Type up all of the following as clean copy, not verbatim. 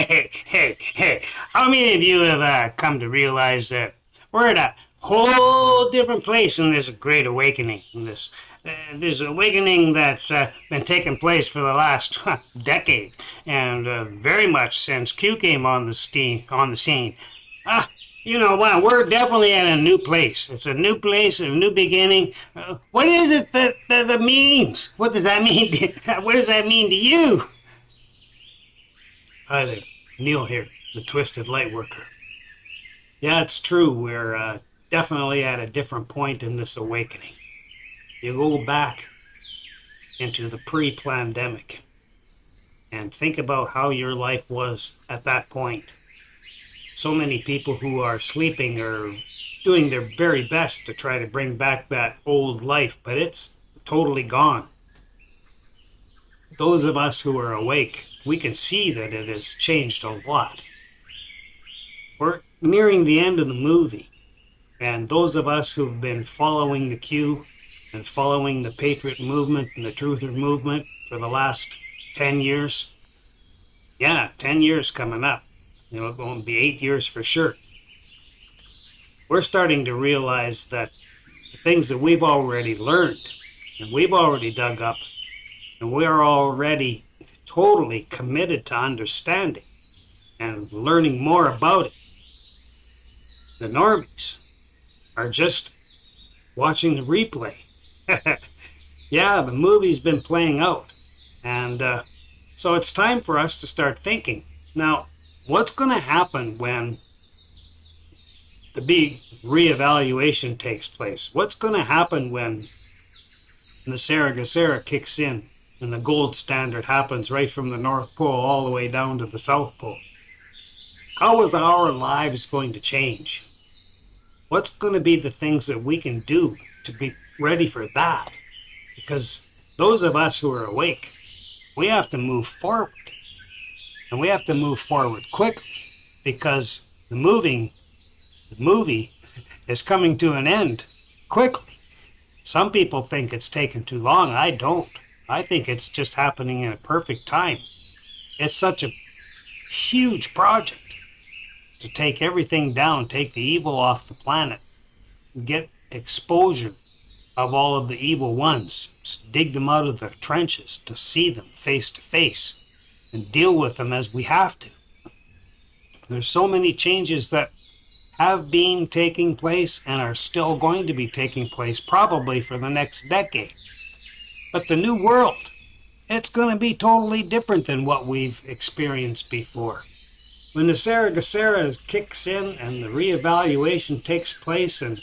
Hey, how many of you have come to realize that we're at a whole different place in this great awakening? This awakening that's been taking place for the last decade, and very much since Q came on the scene. Uh, wow, we're definitely at a new place. It's a new place, a new beginning. What is it that means? What does that mean? What does that mean to you? Hi there, Neil here, the Twisted Lightworker. Yeah, it's true. We're definitely at a different point in this awakening. You go back into the pre-pandemic and think about how your life was at that point. So many people who are sleeping are doing their very best to try to bring back that old life, but it's totally gone. Those of us who are awake, we can see that it has changed a lot. We're nearing the end of the movie, and those of us who've been following the Q and following the Patriot movement and the Truther movement for the last 10 years, 10 years coming up, going to be 8 years for sure. We're starting to realize that the things that we've already learned and we've already dug up and we're already totally committed to understanding and learning more about it. The normies are just watching the replay. Yeah, the movie's been playing out. And so it's time for us to start thinking. Now, what's going to happen when the big reevaluation takes place? What's going to happen when the 𝓱𝓻𝓸𝓭𝓮 kicks in and the gold standard happens right from the North Pole all the way down to the South Pole? How is our lives going to change? What's going to be the things that we can do to be ready for that? Because those of us who are awake, we have to move forward. And we have to move forward quickly because the movie is coming to an end quickly. Some people think it's taken too long. I don't. I think it's just happening in a perfect time. It's such a huge project to take everything down, take the evil off the planet, get exposure of all of the evil ones, dig them out of their trenches, to see them face to face and deal with them as we have to. There's so many changes that have been taking place and are still going to be taking place probably for the next decade. But the new world, it's going to be totally different than what we've experienced before. When the 𝓱𝓻𝓸𝓭𝓮 kicks in and the reevaluation takes place and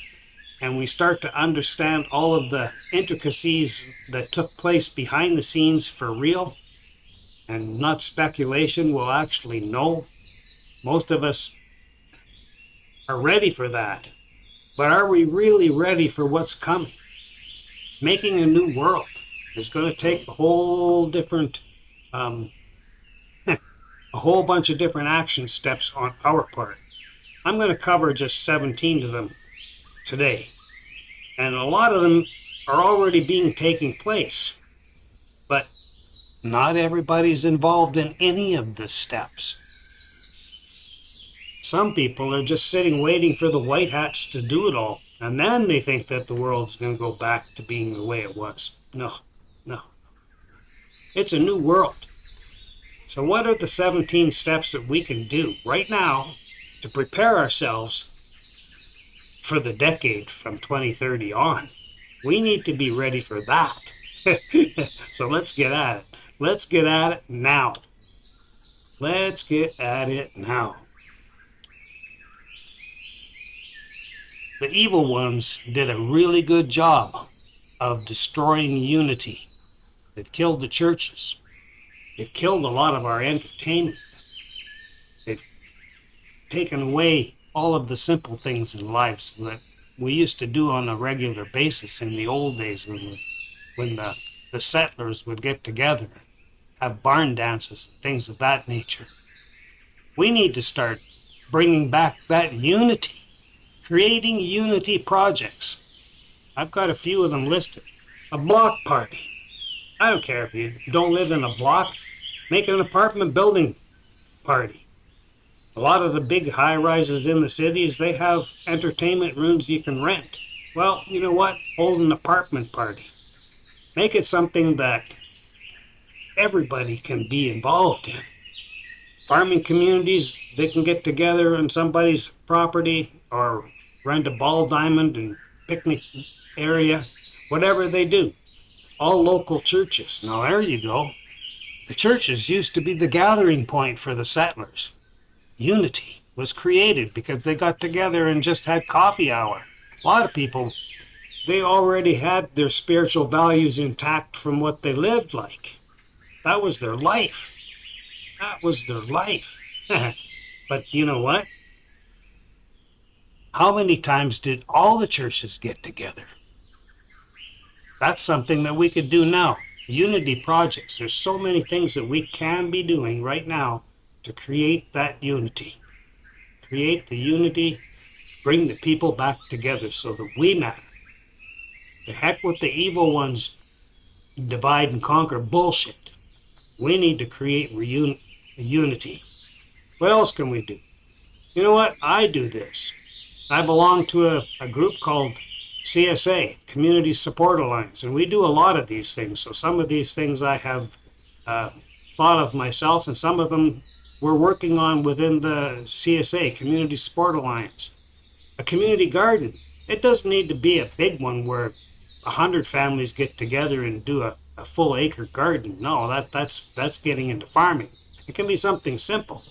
we start to understand all of the intricacies that took place behind the scenes for real and not speculation, we'll actually know. Most of us are ready for that. But are we really ready for what's coming? Making a new world is going to take a whole different, a whole bunch of different action steps on our part. I'm going to cover just 17 of them today. And a lot of them are already taking place. But not everybody's involved in any of the steps. Some people are just sitting waiting for the white hats to do it all. And then they think that the world's going to go back to being the way it was. No. It's a new world. So what are the 17 steps that we can do right now to prepare ourselves for the decade from 2030 on? We need to be ready for that. So let's get at it. Let's get at it now. Let's get at it now. The evil ones did a really good job of destroying unity. They've killed the churches. They've killed a lot of our entertainment. They've taken away all of the simple things in life that we used to do on a regular basis in the old days when the settlers would get together, have barn dances and things of that nature. We need to start bringing back that unity, creating unity projects. I've got a few of them listed. A block party. I don't care if you don't live in a block, make an apartment building party. A lot of the big high rises in the cities, they have entertainment rooms you can rent. Well, you know what? Hold an apartment party. Make it something that everybody can be involved in. Farming communities, they can get together on somebody's property or rent a ball diamond and picnic area, whatever they do. All local churches. Now there you go. The churches used to be the gathering point for the settlers. Unity was created because they got together and just had coffee hour. A lot of people, they already had their spiritual values intact from what they lived like. That was their life. That was their life. But you know what? How many times did all the churches get together? That's something that we could do now. Unity projects. There's so many things that we can be doing right now to create that unity. Create the unity, bring the people back together so that we matter. The heck with the evil ones, divide and conquer bullshit. We need to create unity. What else can we do? You know what? I do this. I belong to a group called CSA, Community Support Alliance, and we do a lot of these things. So some of these things I have thought of myself, and some of them we're working on within the CSA, Community Support Alliance. A community garden. It doesn't need to be a big one where 100 families get together and do a full acre garden. No, that's getting into farming. It can be something simple.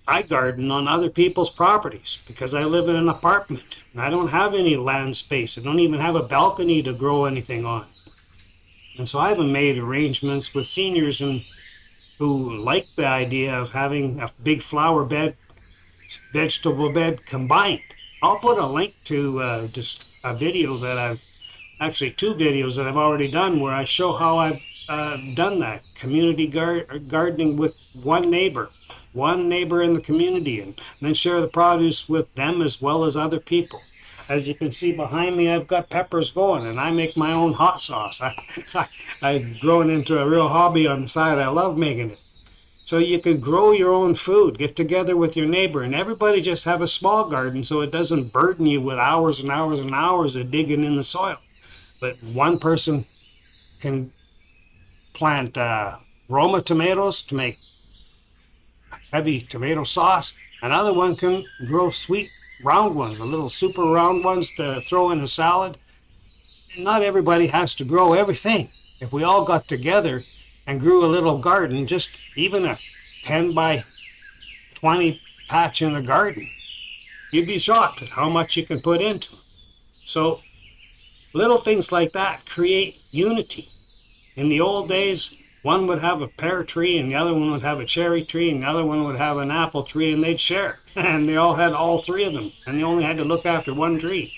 I garden on other people's properties because I live in an apartment and I don't have any land space. I don't even have a balcony to grow anything on. And so I haven't made arrangements with seniors who like the idea of having a big flower bed, vegetable bed combined. I'll put a link to just a video that I've, actually 2 videos that I've already done where I show how I've done that. Community gardening with one neighbor in the community, and then share the produce with them as well as other people. As you can see behind me, I've got peppers going, and I make my own hot sauce. I've grown into a real hobby on the side. I love making it. So you can grow your own food, get together with your neighbor, and everybody just have a small garden so it doesn't burden you with hours and hours and hours of digging in the soil. But one person can plant Roma tomatoes to make heavy tomato sauce. Another one can grow sweet round ones, the little super round ones to throw in a salad. Not everybody has to grow everything. If we all got together and grew a little garden, just even a 10 by 20 patch in the garden, you'd be shocked at how much you can put into it. So little things like that create unity. In the old days, one would have a pear tree and the other one would have a cherry tree and the other one would have an apple tree, and they'd share. And they all had all 3 of them, and they only had to look after one tree.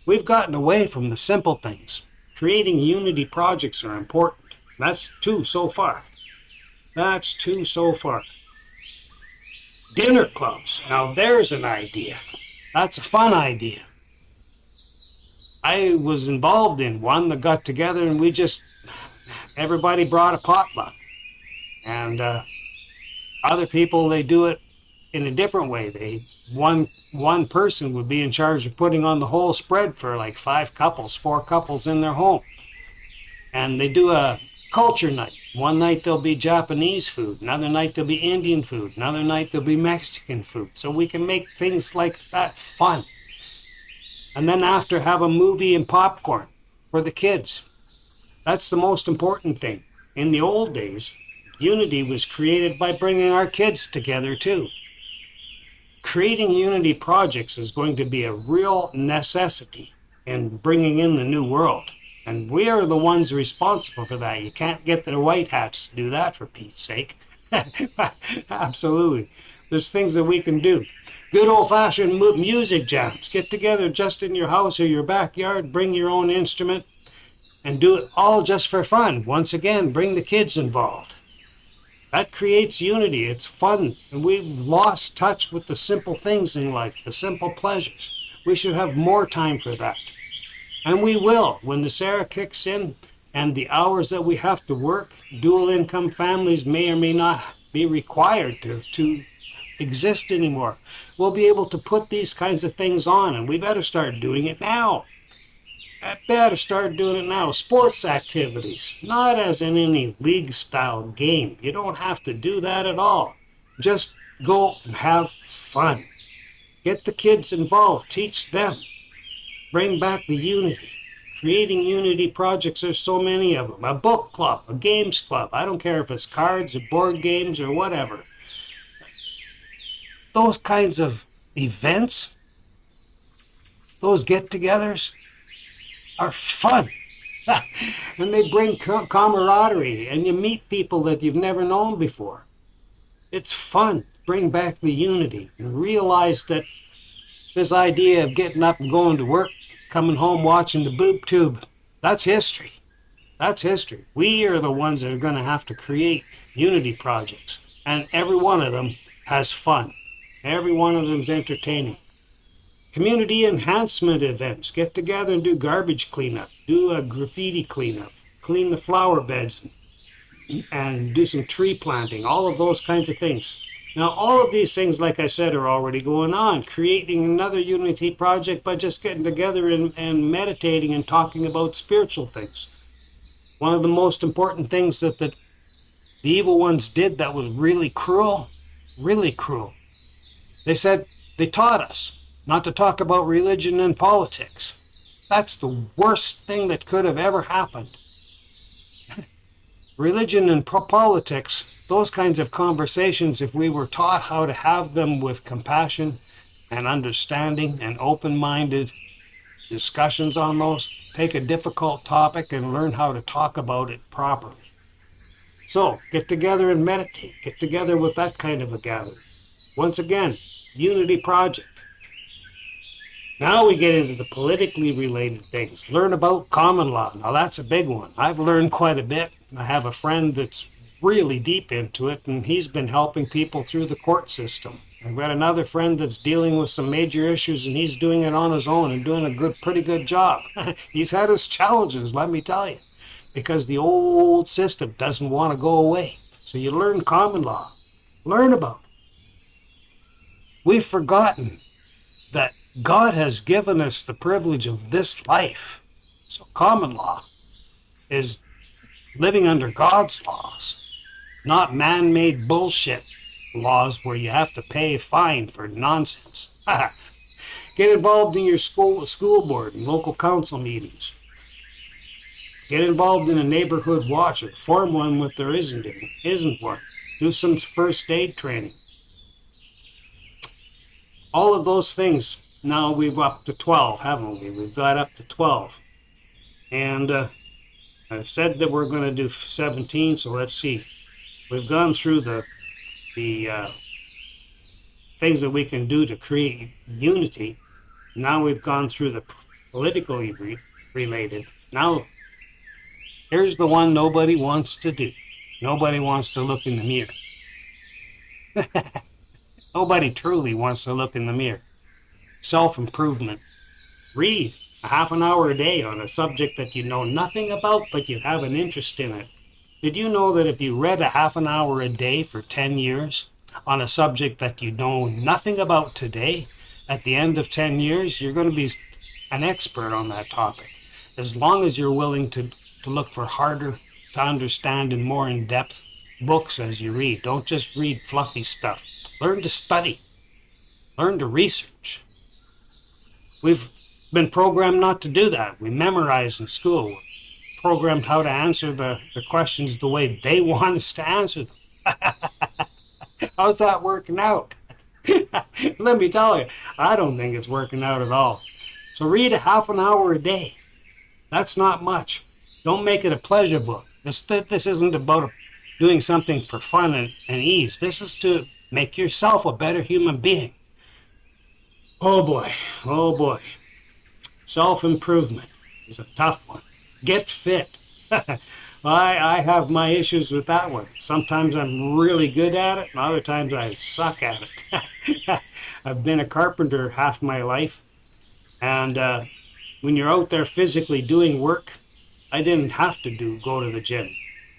We've gotten away from the simple things. Creating unity projects are important. That's 2 so far. That's 2 so far. Dinner clubs. Now there's an idea. That's a fun idea. I was involved in one that got together and everybody brought a potluck. And other people, they do it in a different way. One person would be in charge of putting on the whole spread for like 5 couples, 4 couples in their home. And they do a culture night. One night there'll be Japanese food, another night there'll be Indian food, another night there'll be Mexican food. So we can make things like that fun. And then after, have a movie and popcorn for the kids. That's the most important thing. In the old days, unity was created by bringing our kids together too. Creating unity projects is going to be a real necessity in bringing in the new world. And we are the ones responsible for that. You can't get the white hats to do that, for Pete's sake. Absolutely. There's things that we can do. Good old-fashioned music jams. Get together just in your house or your backyard, bring your own instrument, and do it all just for fun. Once again, bring the kids involved. That creates unity. It's fun. And we've lost touch with the simple things in life, the simple pleasures. We should have more time for that. And we will. When the SARA kicks in and the hours that we have to work, dual income families may or may not be required to exist anymore. We'll be able to put these kinds of things on, and we better start doing it now. I better start doing it now. Sports activities, not as in any league-style game. You don't have to do that at all. Just go and have fun. Get the kids involved. Teach them. Bring back the unity. Creating unity projects, there's so many of them. A book club, a games club. I don't care if it's cards or board games or whatever. Those kinds of events, those get-togethers, are fun. And they bring camaraderie, and you meet people that you've never known before. It's fun. Bring back the unity and realize that this idea of getting up and going to work, coming home watching the boob tube, that's history. That's history. We are the ones that are going to have to create unity projects, and every one of them has fun. Every one of them is entertaining. Community enhancement events. Get together and do garbage cleanup, do a graffiti cleanup, clean the flower beds, and do some tree planting, all of those kinds of things. Now, all of these things, like I said, are already going on. Creating another unity project by just getting together and meditating and talking about spiritual things. One of the most important things that the evil ones did that was really cruel, they said, they taught us not to talk about religion and politics. That's the worst thing that could have ever happened. Religion and politics, those kinds of conversations, if we were taught how to have them with compassion and understanding and open-minded discussions on those, take a difficult topic and learn how to talk about it properly. So, get together and meditate. Get together with that kind of a gathering. Once again, unity project. Now we get into the politically related things. Learn about common law. Now that's a big one. I've learned quite a bit. I have a friend that's really deep into it, and he's been helping people through the court system. I've got another friend that's dealing with some major issues, and he's doing it on his own and doing a pretty good job. He's had his challenges, let me tell you, because the old system doesn't want to go away. So you learn common law. Learn about it. We've forgotten that God has given us the privilege of this life. So common law is living under God's laws, not man-made bullshit laws where you have to pay a fine for nonsense. Get involved in your school board and local council meetings. Get involved in a neighborhood watch or form one if there isn't one. Do some first aid training. All of those things. Now we've up to 12, haven't we? We've got up to 12. And I've said that we're going to do 17, so let's see. We've gone through the things that we can do to create unity. Now we've gone through the politically related. Now, here's the one nobody wants to do. Nobody wants to look in the mirror. Nobody truly wants to look in the mirror. Self-improvement. Read a half an hour a day on a subject that you know nothing about, but you have an interest in it. Did you know that if you read a half an hour a day for 10 years on a subject that you know nothing about today, at the end of 10 years, you're going to be an expert on that topic, as long as you're willing to look for harder to understand and more in-depth books as you read. Don't just read fluffy stuff. Learn to study. Learn to research. We've been programmed not to do that. We memorize in school. We're programmed how to answer the questions the way they want us to answer them. How's that working out? Let me tell you, I don't think it's working out at all. So read a half an hour a day. That's not much. Don't make it a pleasure book. This isn't about doing something for fun and ease. This is to make yourself a better human being. Oh boy. Self-improvement is a tough one. Get fit. I have my issues with that one. Sometimes I'm really good at it, and other times I suck at it. I've been a carpenter half my life, and when you're out there physically doing work, I didn't have to go to the gym.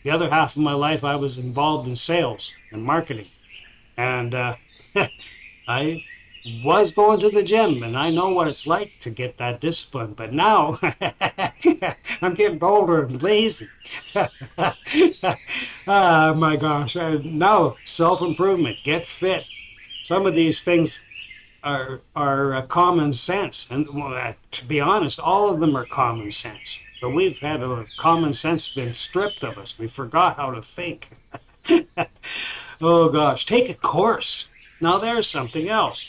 The other half of my life I was involved in sales and marketing, and I was going to the gym, and I know what it's like to get that discipline. But now I'm getting older and lazy. Oh my gosh! Now self-improvement, get fit. Some of these things are common sense, and to be honest, all of them are common sense. But we've had a common sense been stripped of us. We forgot how to think. Oh gosh, take a course. Now there's something else.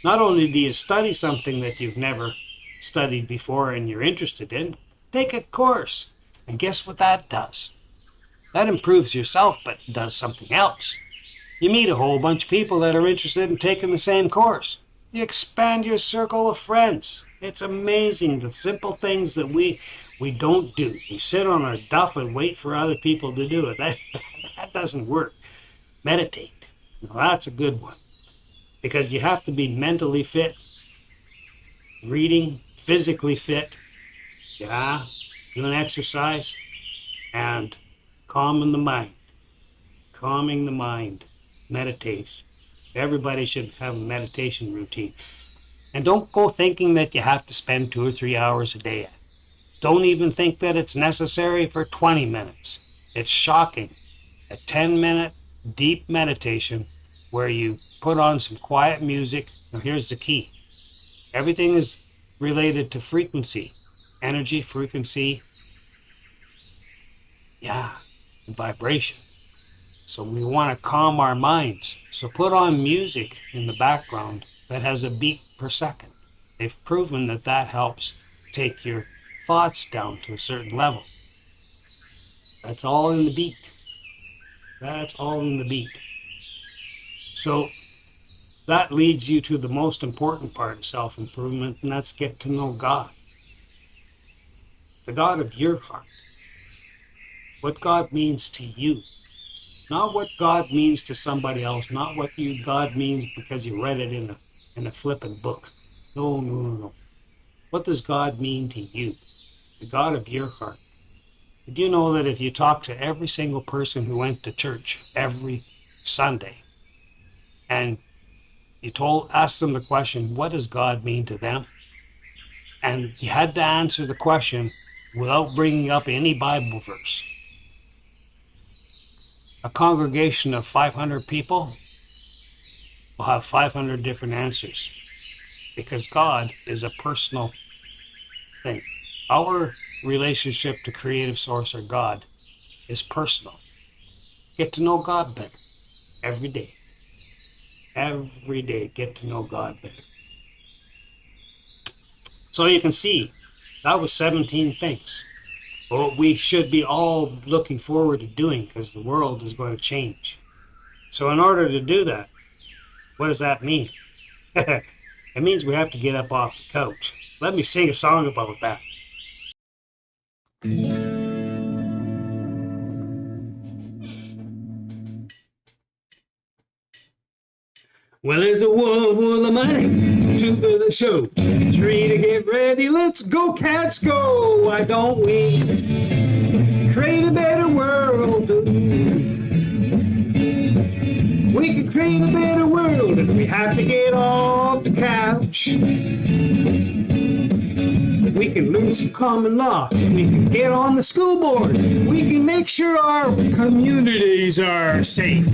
Not only do you study something that you've never studied before and you're interested in, take a course. And guess what that does? That improves yourself, but does something else. You meet a whole bunch of people that are interested in taking the same course. You expand your circle of friends. It's amazing the simple things that we don't do. We sit on our duff and wait for other people to do it. That doesn't work. Meditate. Now that's a good one. Because you have to be mentally fit, reading, physically fit, doing exercise, and calming the mind. Calming the mind. Meditate. Everybody should have a meditation routine. And don't go thinking that you have to spend 2 or 3 hours a day at it. Don't even think that it's necessary for 20 minutes. It's shocking. A 10-minute deep meditation where you put on some quiet music. Now here's the key. Everything is related to frequency, energy, frequency, and vibration. So we want to calm our minds. So put on music in the background that has a beat per second. They've proven that that helps take your thoughts down to a certain level. That's all in the beat. That's all in the beat. So that leads you to the most important part of self-improvement, and that's get to know God. The God of your heart. What God means to you. Not what God means to somebody else. Not what God means because you read it in a flippant book. No. What does God mean to you? The God of your heart. Did you know that if you talk to every single person who went to church every Sunday, and you asked them the question, what does God mean to them? And you had to answer the question without bringing up any Bible verse. A congregation of 500 people will have 500 different answers because God is a personal thing. Our relationship to Creative Source or God is personal. Get to know God better every day. Every day, get to know God better. So you can see, that was 17 things. What we should be all looking forward to doing because the world is going to change. So in order to do that, what does that mean? It means we have to get up off the couch. Let me sing a song about that. Well, there's a 1 full of money, 2 for the show, 3 to get ready. Let's go, cats, go! Why don't we create a better world? We can create a better world if we have to get off the couch. We can learn some common law. We can get on the school board. We can make sure our communities are safe.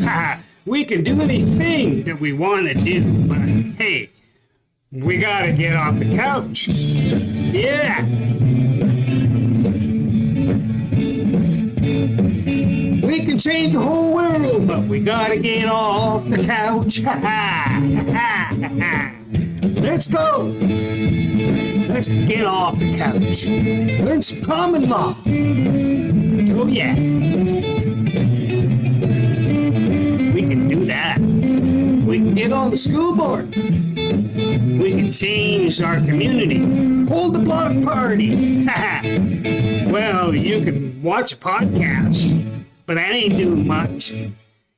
We can do anything that we want to do, but hey, we gotta get off the couch. Yeah. We can change the whole world, but we gotta get off the couch. Let's go. Let's get off the couch. Learn some common law. Oh yeah. We can do that. We can get on the school board. We can change our community. Hold the block party. Well, you can watch a podcast, but that ain't doing much.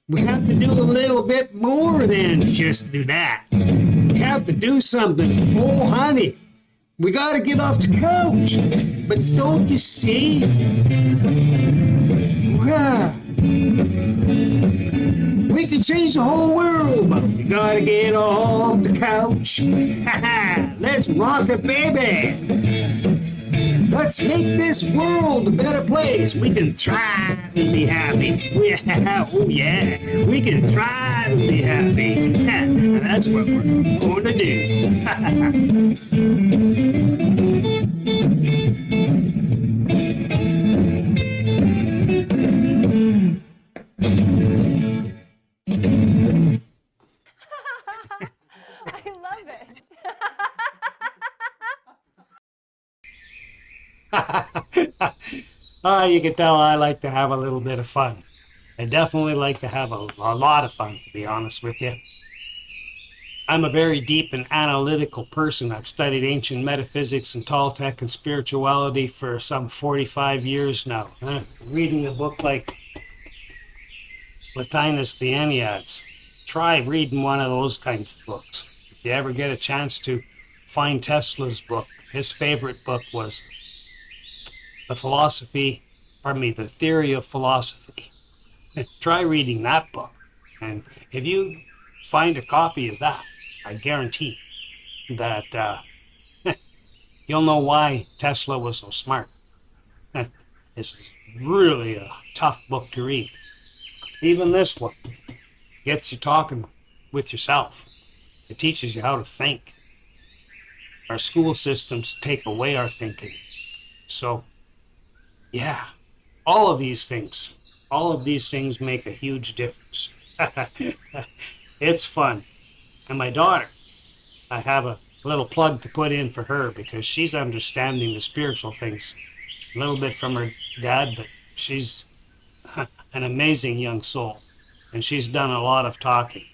We have to do a little bit more than just do that. We have to do something. Oh, honey, we got to get off the couch. But don't you see? Wow. We can change the whole world, but we gotta get off the couch. Let's rock it, baby. Let's make this world a better place. We can thrive and be happy. Oh yeah, we can thrive and be happy. That's what we're going to do. I love it. You can tell I like to have a little bit of fun. I definitely like to have a lot of fun, to be honest with you. I'm a very deep and analytical person. I've studied ancient metaphysics and Toltec and spirituality for some 45 years now. Reading a book like Plotinus the Enneads. Try reading one of those kinds of books. If you ever get a chance to find Tesla's book, his favorite book was The Theory of Philosophy. Try reading that book. And if you find a copy of that, I guarantee that you'll know why Tesla was so smart. It's really a tough book to read. Even this one gets you talking with yourself. It teaches you how to think. Our school systems take away our thinking. So, yeah, all of these things make a huge difference. It's fun. And my daughter, I have a little plug to put in for her because she's understanding the spiritual things a little bit from her dad, but she's an amazing young soul. And she's done a lot of talking,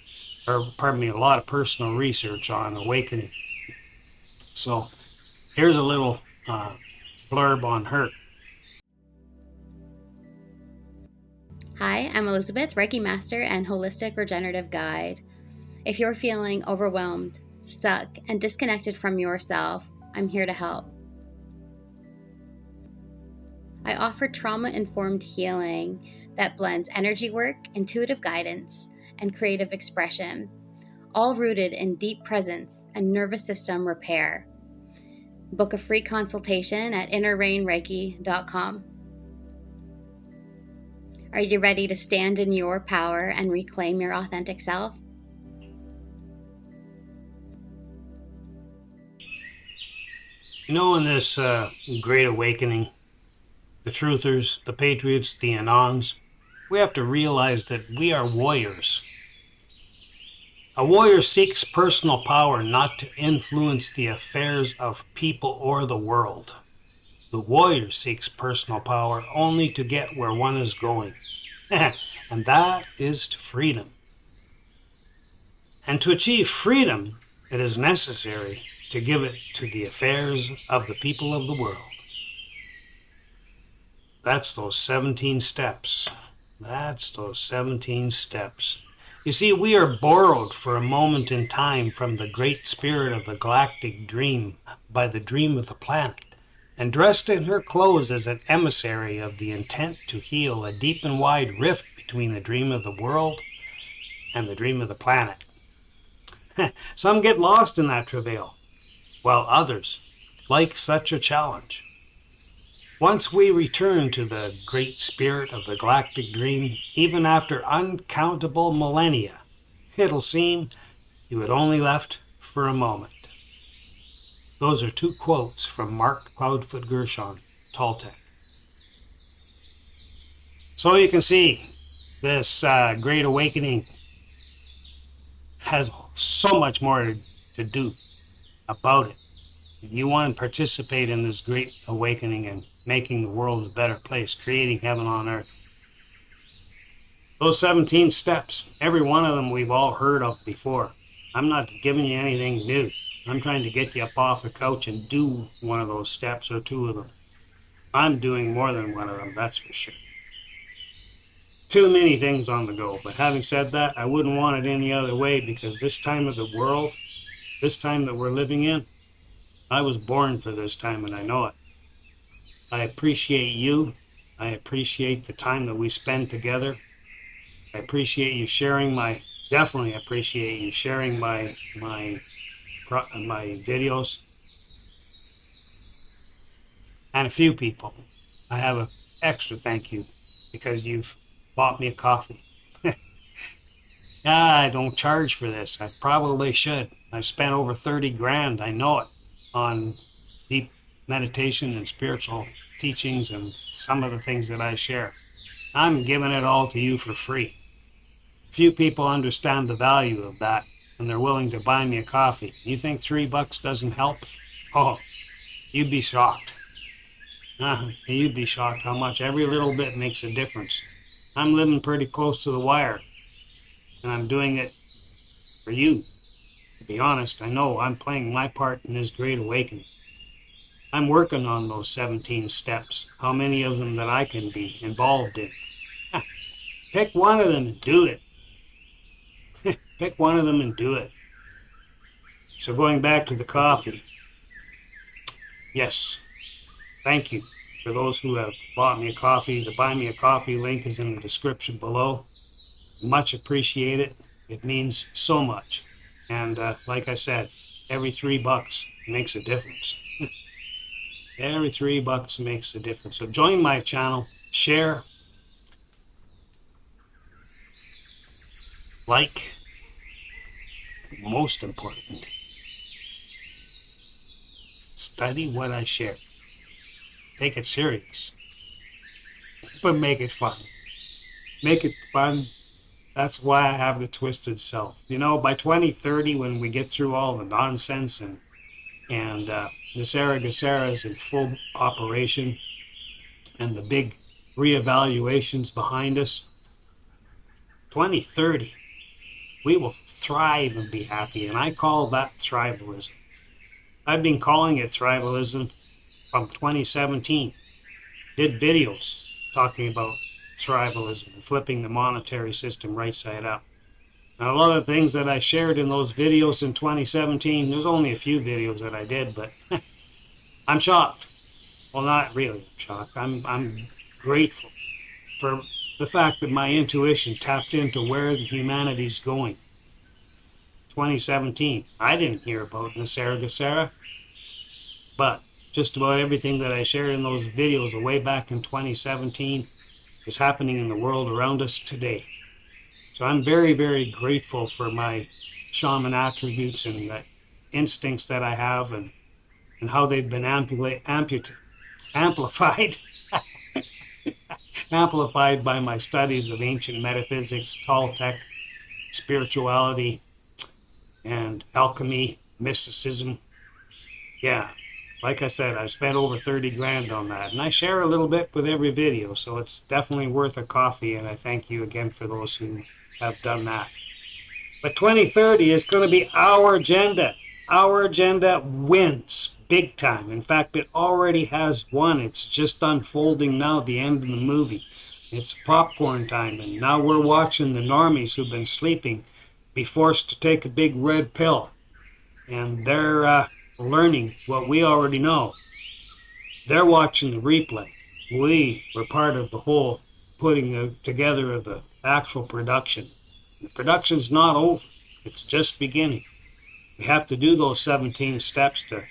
a lot of personal research on awakening. So here's a little blurb on her. Hi, I'm Elizabeth, Reiki Master and Holistic Regenerative Guide. If you're feeling overwhelmed, stuck, and disconnected from yourself, I'm here to help. I offer trauma-informed healing that blends energy work, intuitive guidance, and creative expression, all rooted in deep presence and nervous system repair. Book a free consultation at 𝓘𝓷𝓽𝓻𝓸𝓭. Are you ready to stand in your power and reclaim your authentic self? You know, in this great awakening, the truthers, the patriots, the anons, we have to realize that we are warriors. A warrior seeks personal power not to influence the affairs of people or the world. The warrior seeks personal power only to get where one is going. And that is to freedom. And to achieve freedom, it is necessary to give it to the affairs of the people of the world. That's those 17 steps. You see, we are borrowed for a moment in time from the great spirit of the galactic dream by the dream of the planet, and dressed in her clothes as an emissary of the intent to heal a deep and wide rift between the dream of the world and the dream of the planet. Some get lost in that travail, while others like such a challenge. Once we return to the great spirit of the galactic dream, even after uncountable millennia, it'll seem you had only left for a moment. Those are two quotes from Mark Cloudfoot Gershon, Toltec. So you can see this great awakening has so much more to do about it. If you want to participate in this great awakening and making the world a better place, creating heaven on earth. Those 17 steps, every one of them we've all heard of before. I'm not giving you anything new. I'm trying to get you up off the couch and do one of those steps or two of them. I'm doing more than one of them, that's for sure. Too many things on the go, but having said that, I wouldn't want it any other way because this time of the world, this time that we're living in, I was born for this time and I know it. I appreciate you. I appreciate the time that we spend together. I appreciate you sharing definitely appreciate you sharing my videos. And a few people, I have an extra thank you because you've bought me a coffee. Yeah, I don't charge for this. I probably should. I've spent over 30 grand, I know it, on deep meditation and spiritual teachings and some of the things that I share. I'm giving it all to you for free. Few people understand the value of that and they're willing to buy me a coffee. You think $3 doesn't help? Oh, you'd be shocked. You'd be shocked how much every little bit makes a difference. I'm living pretty close to the wire, and I'm doing it for you. To be honest, I know I'm playing my part in this great awakening. I'm working on those 17 steps, how many of them that I can be involved in. Pick one of them and do it. Pick one of them and do it. So going back to the coffee, yes, thank you for those who have bought me a coffee. The Buy Me a Coffee link is in the description below. Much appreciated. It means so much. And like I said, every $3 makes a difference. Every $3 makes a difference. So join my channel, share, like, most important, study what I share. Take it serious, but make it fun. Make it fun. That's why I have the twisted self. You know, by 2030, when we get through all the nonsense and the 𝓱𝓮𝓻𝓸𝓭𝓾 is in full operation and the big reevaluations behind us, 2030, we will thrive and be happy. And I call that thrivalism. I've been calling it thrivalism from 2017. Did videos talking about thrivalism and flipping the monetary system right side up. Now, a lot of things that I shared in those videos in 2017, there's only a few videos that I did, but I'm shocked. Well, not really shocked. I'm grateful for the fact that my intuition tapped into where the humanity's going. 2017, I didn't hear about 𝓱𝓻𝓸𝓭𝓾, but just about everything that I shared in those videos way back in 2017 is happening in the world around us today. So I'm very, very grateful for my shaman attributes and the instincts that I have and how they've been amplified amplified by my studies of ancient metaphysics, Toltec, spirituality, and alchemy, mysticism. Yeah, like I said, I've spent over 30 grand on that, and I share a little bit with every video, so it's definitely worth a coffee, and I thank you again for those who have done that. But 2030 is going to be our agenda. Our agenda wins big time. In fact, it already has won. It's just unfolding now, the end of the movie. It's popcorn time, and now we're watching the normies who've been sleeping be forced to take a big red pill. And they're learning what we already know. They're watching the replay. We were part of the whole putting together of the actual production. The production's not over. It's just beginning. We have to do those 17 steps to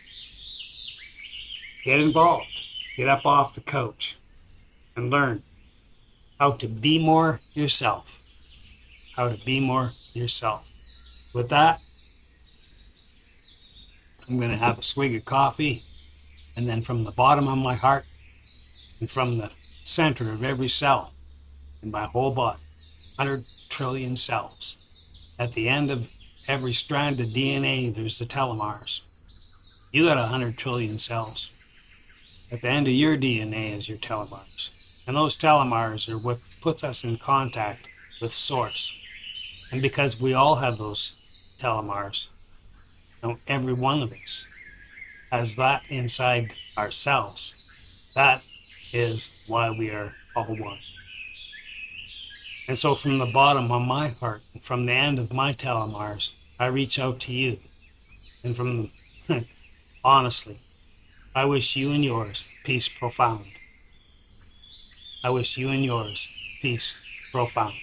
get involved, get up off the couch, and learn how to be more yourself. How to be more yourself. With that, I'm going to have a swig of coffee, and then from the bottom of my heart and from the center of every cell in my whole body, 100 trillion cells. At the end of every strand of DNA, there's the telomeres. You got 100 trillion cells. At the end of your DNA is your telomeres. And those telomeres are what puts us in contact with Source. And because we all have those telomeres, every one of us has that inside ourselves. That is why we are all one. And so from the bottom of my heart, from the end of my telomeres, I reach out to you. And from honestly, I wish you and yours peace profound. I wish you and yours peace profound.